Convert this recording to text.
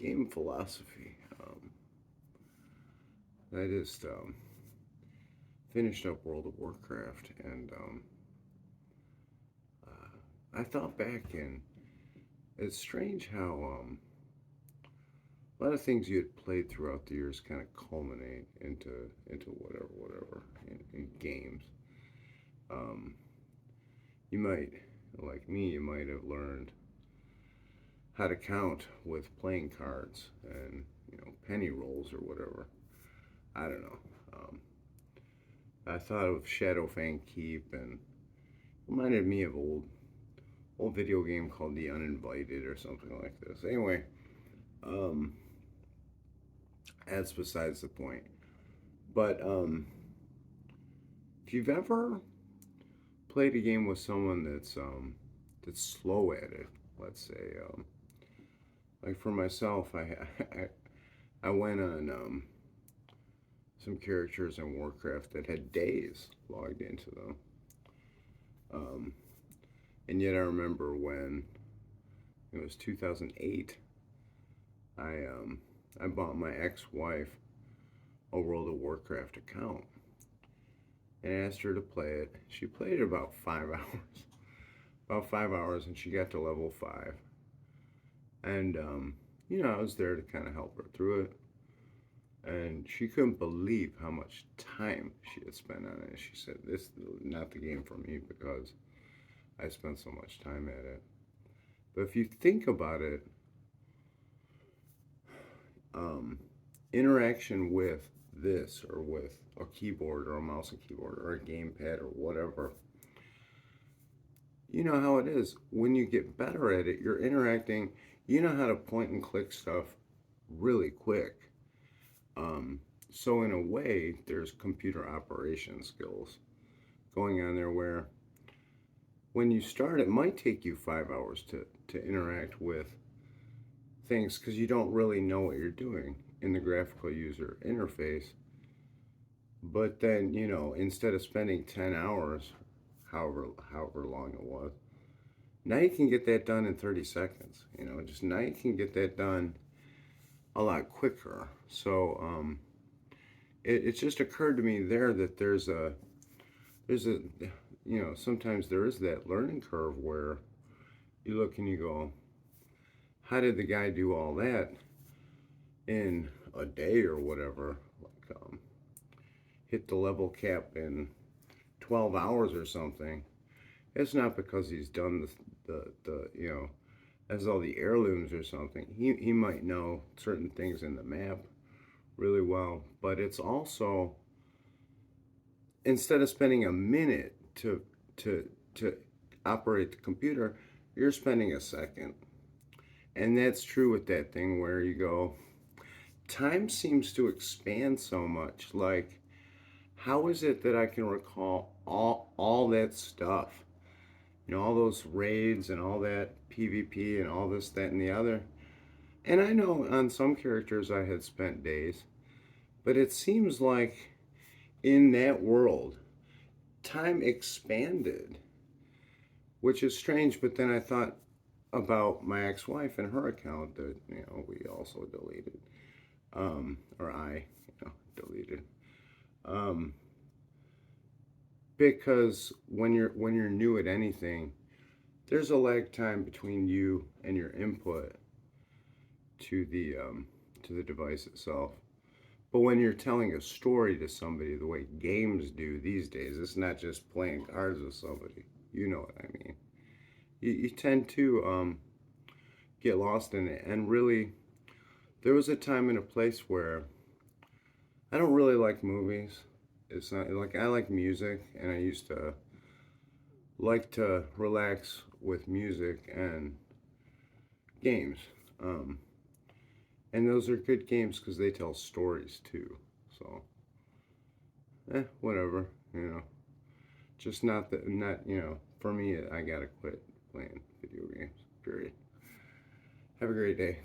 game philosophy. I just finished up World of Warcraft, and I thought back, and it's strange how a lot of things you had played throughout the years kind of culminate into whatever in games. Um, you might, like me, you might have learned how to count with playing cards and penny rolls or whatever. I don't know. Um, I thought of Shadowfang Keep, and reminded me of old video game called The Uninvited or something like this. Anyway, um, that's besides the point. But if you've ever played a game with someone that's slow at it, let's say, like for myself, I went on some characters in Warcraft that had days logged into them. Um, and yet I remember when it was 2008, I bought my ex-wife a World of Warcraft account and asked her to play it. She played it about 5 hours, about 5 hours, and she got to level 5. And I was there to kind of help her through it. And she couldn't believe how much time she had spent on it. She said, "This is not the game for me because I spent so much time at it." But if you think about it, interaction with this or with a keyboard or a mouse and keyboard or a gamepad or whatever, you know how it is. When you get better at it, you're interacting, you know how to point and click stuff really quick. So in a way, there's computer operation skills going on there where when you start, it might take you 5 hours to interact with things because you don't really know what you're doing in the graphical user interface. But then, instead of spending 10 hours, however long it was, now you can get that done in 30 seconds. Just now you can get that done a lot quicker. So it just occurred to me there that there's a sometimes there is that learning curve where you look and you go, how did the guy do all that in a day or whatever? Like hit the level cap in 12 hours or something. It's not because he's done the has all the heirlooms or something. He might know certain things in the map really well, but it's also, instead of spending a minute to operate the computer, you're spending a second. And that's true with that thing where you go, time seems to expand so much. Like, how is it that I can recall all that stuff? All those raids and all that PvP and all this, that, and the other. And I know on some characters I had spent days, but it seems like in that world, time expanded, which is strange. But then I thought about my ex-wife and her account that we also deleted, or I deleted, because when you're new at anything, there's a lag time between you and your input to the device itself. But when you're telling a story to somebody the way games do these days, it's not just playing cards with somebody. You know what I mean. You tend to get lost in it. And really, there was a time and a place where I don't really like movies. It's not like, I like music, and I used to like to relax with music and games. And those are good games because they tell stories too. So, whatever, Just not, for me, I gotta quit playing video games, period. Have a great day.